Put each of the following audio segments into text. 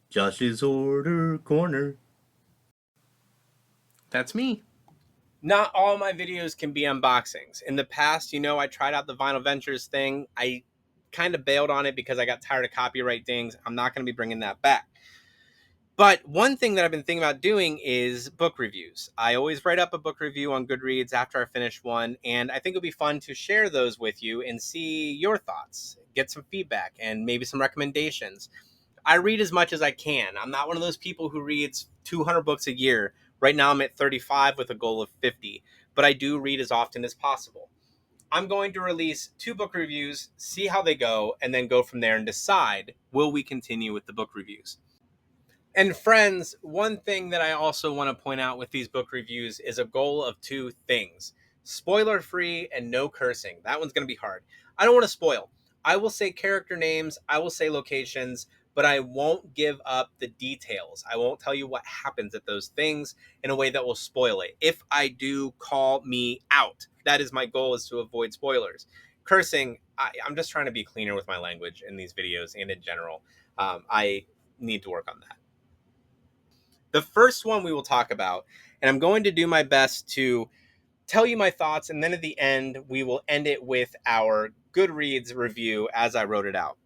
Josh's Order Corner. That's me. Not all my videos can be unboxings. In the past, I tried out the Vinyl Ventures thing. I kind of bailed on it because I got tired of copyright things. I'm not going to be bringing that back. But one thing that I've been thinking about doing is book reviews. I always write up a book review on Goodreads after I finish one, and I think it'll be fun to share those with you and see your thoughts, get some feedback, and maybe some recommendations. I read as much as I can. I'm not one of those people who reads 200 books a year. Right now I'm at 35 with a goal of 50, but I do read as often as possible. I'm going to release 2 book reviews, see how they go, and then go from there and decide, will we continue with the book reviews? And friends, one thing that I also want to point out with these book reviews is a goal of 2 things. Spoiler free and no cursing. That one's going to be hard. I don't want to spoil. I will say character names, I will say locations, but I won't give up the details. I won't tell you what happens at those things in a way that will spoil it. If I do, call me out. That is my goal, is to avoid spoilers. Cursing, I'm just trying to be cleaner with my language in these videos and in general. I need to work on that. The first one we will talk about, and I'm going to do my best to tell you my thoughts, and then at the end, we will end it with our Goodreads review as I wrote it out.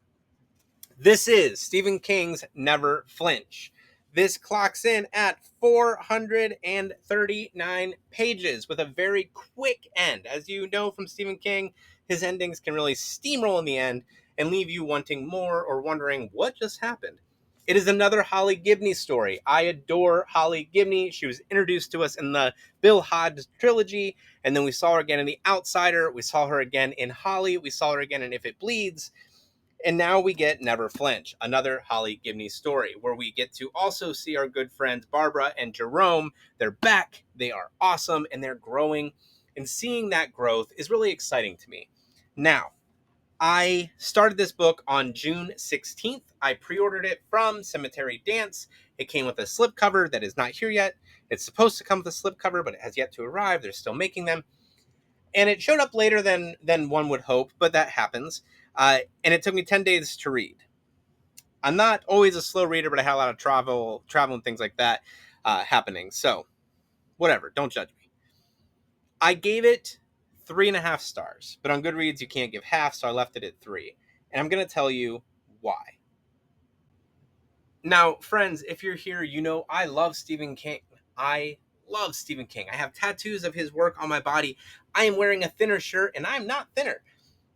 This is Stephen King's Never Flinch. This clocks in at 439 pages with a very quick end. As you know from Stephen King, his endings can really steamroll in the end and leave you wanting more or wondering what just happened. It is another Holly Gibney story. I adore Holly Gibney. She was introduced to us in the Bill Hodge trilogy, and then we saw her again in The Outsider. We saw her again in Holly. We saw her again in If It Bleeds. And now we get Never Flinch, another Holly Gibney story, where we get to also see our good friends Barbara and Jerome. They're back, they are awesome, and they're growing. And seeing that growth is really exciting to me. Now, I started this book on June 16th. I pre-ordered it from Cemetery Dance. It came with a slipcover that is not here yet. It's supposed to come with a slipcover, but it has yet to arrive. They're still making them. And it showed up later than one would hope, but that happens. And it took me 10 days to read. I'm not always a slow reader, but I had a lot of travel and things like that happening. So, whatever. Don't judge me. I gave it 3.5 stars, but on Goodreads you can't give half, so I left it at 3. And I'm going to tell you why. Now, friends, if you're here, you know I love Stephen King. I love Stephen King. I have tattoos of his work on my body. I am wearing a thinner shirt, and I'm not thinner.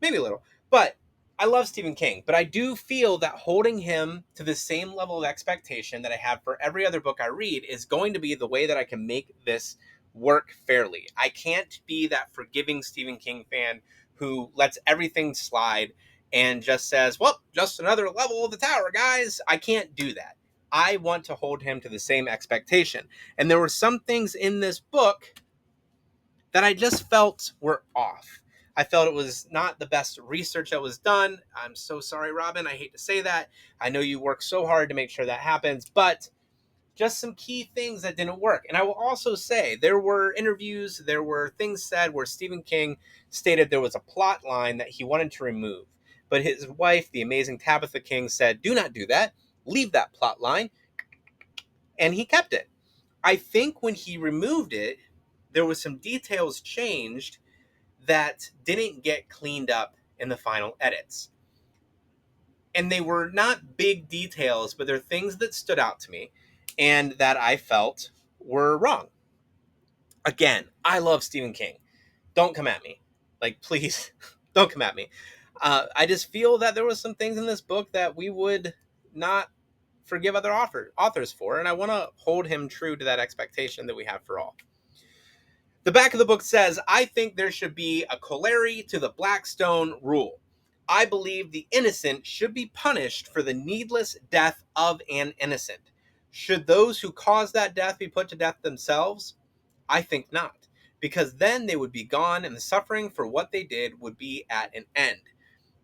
Maybe a little. But I love Stephen King. But I do feel that holding him to the same level of expectation that I have for every other book I read is going to be the way that I can make this work fairly. I can't be that forgiving Stephen King fan who lets everything slide and just says, well, just another level of the tower, guys. I can't do that. I want to hold him to the same expectation. And there were some things in this book that I just felt were off. I felt it was not the best research that was done. I'm so sorry, Robin. I hate to say that. I know you work so hard to make sure that happens, but just some key things that didn't work. And I will also say there were interviews, there were things said where Stephen King stated there was a plot line that he wanted to remove. But his wife, the amazing Tabitha King, said, do not do that. Leave that plot line. And he kept it. I think when he removed it, there was some details changed that didn't get cleaned up in the final edits. And they were not big details, but they're things that stood out to me and that I felt were wrong. Again, I love Stephen King. Don't come at me. Like, please, don't come at me. I just feel that there was some things in this book that we would not forgive other authors for, and I want to hold him true to that expectation that we have for all. The back of the book says, I think there should be a corollary to the Blackstone rule. I believe the innocent should be punished for the needless death of an innocent. Should those who caused that death be put to death themselves? I think not, because then they would be gone and the suffering for what they did would be at an end.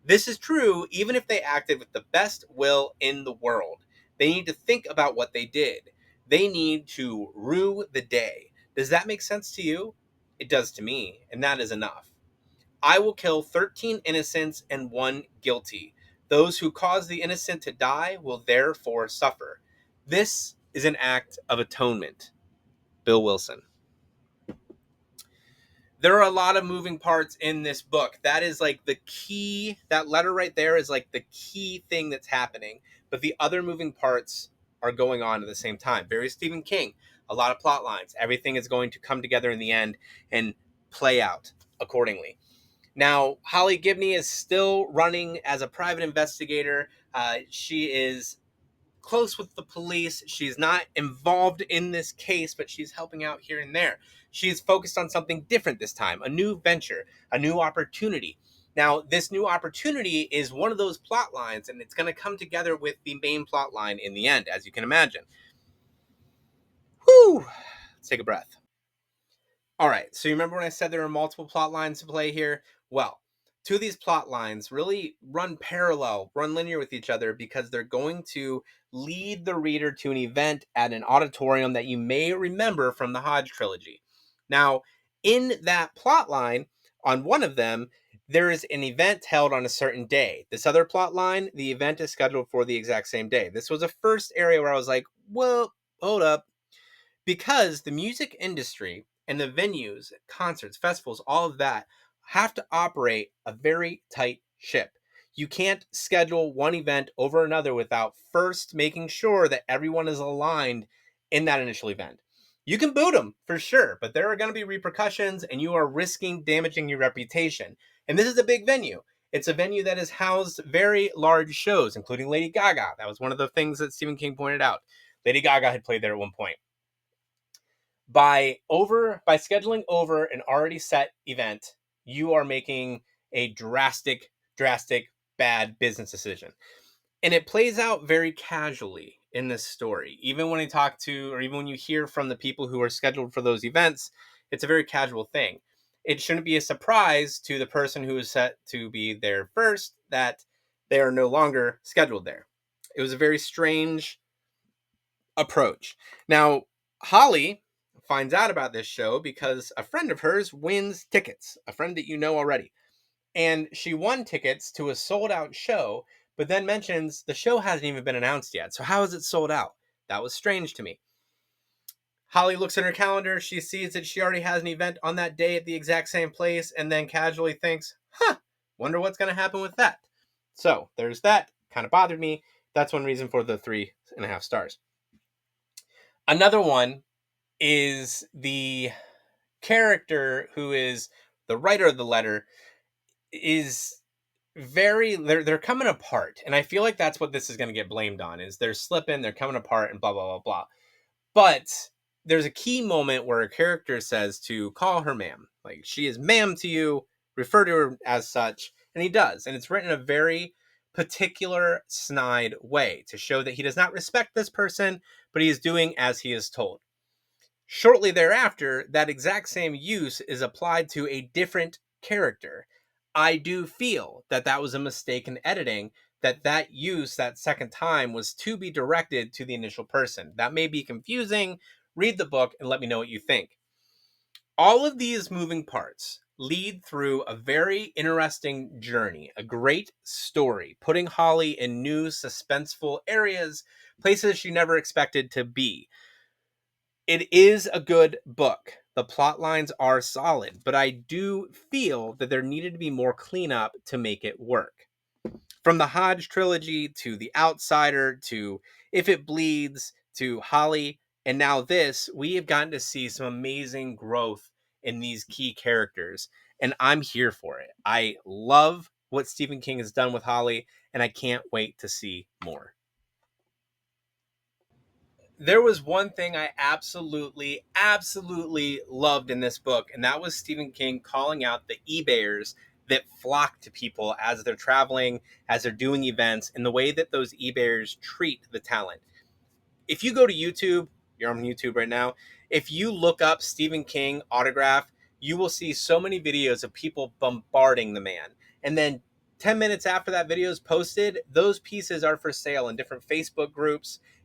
This is true even if they acted with the best will in the world. They need to think about what they did. They need to rue the day. Does that make sense to you? It does to me, and that is enough. I will kill 13 innocents and 1 guilty. Those who cause the innocent to die will therefore suffer. This is an act of atonement. Bill Wilson. There are a lot of moving parts in this book. That is like the key, that letter right there is like the key thing that's happening. But the other moving parts are going on at the same time. Very Stephen King. A lot of plot lines. Everything is going to come together in the end and play out accordingly. Now, Holly Gibney is still running as a private investigator. She is close with the police. She's not involved in this case, but she's helping out here and there. She's focused on something different this time, a new venture, a new opportunity. Now, this new opportunity is one of those plot lines, and it's going to come together with the main plot line in the end, as you can imagine. Whew! Let's take a breath. All right, so you remember when I said there are multiple plot lines to play here? Well, two of these plot lines really run parallel, run linear with each other because they're going to lead the reader to an event at an auditorium that you may remember from the Hodge trilogy. Now, in that plot line, on one of them, there is an event held on a certain day. This other plot line, the event is scheduled for the exact same day. This was a first area where I was like, well, hold up, because the music industry and the venues, concerts, festivals, all of that have to operate a very tight ship. You can't schedule one event over another without first making sure that everyone is aligned in that initial event. You can boot them for sure, but there are going to be repercussions and you are risking damaging your reputation. And this is a big venue. It's a venue that has housed very large shows, including Lady Gaga. That was one of the things that Stephen King pointed out. Lady Gaga had played there at one point. By scheduling over an already set event, you are making a drastic bad business decision. And it plays out very casually in this story. Even when even when you hear from the people who are scheduled for those events, it's a very casual thing. It shouldn't be a surprise to the person who is set to be there first that they are no longer scheduled there. It was a very strange approach. Now, Holly finds out about this show because a friend of hers wins tickets, a friend that you know already. And she won tickets to a sold out show, but then mentions the show hasn't even been announced yet. So, how is it sold out? That was strange to me. Holly looks at her calendar. She sees that she already has an event on that day at the exact same place, and then casually thinks, wonder what's going to happen with that. So, there's that. Kind of bothered me. That's one reason for the 3.5 stars. Another one is the character who is the writer of the letter is they're coming apart, and I feel like that's what this is going to get blamed on, is they're slipping, they're coming apart, and blah blah blah blah. But there's a key moment where a character says to call her ma'am, like she is ma'am to you, refer to her as such, and he does, and it's written in a very particular snide way to show that he does not respect this person, but he is doing as he is told. Shortly thereafter, that exact same use is applied to a different character. I do feel that that was a mistake in editing, that use that second time was to be directed to the initial person. That may be confusing. Read the book and let me know what you think. All of these moving parts lead through a very interesting journey, a great story, putting Holly in new suspenseful areas, places she never expected to be. It is a good book. The plot lines are solid, but I do feel that there needed to be more cleanup to make it work. From the Hodge trilogy to The Outsider to If It Bleeds to Holly, and now this, we have gotten to see some amazing growth in these key characters, and I'm here for it. I love what Stephen King has done with Holly, and I can't wait to see more. There was one thing I absolutely loved in this book, and that was Stephen King calling out the eBayers that flock to people as they're traveling, as they're doing events, and the way that those eBayers treat the talent. If you go to YouTube, you're on YouTube right now, if you look up Stephen King autograph, you will see so many videos of people bombarding the man. And then 10 minutes after that video is posted, those pieces are for sale in different Facebook groups,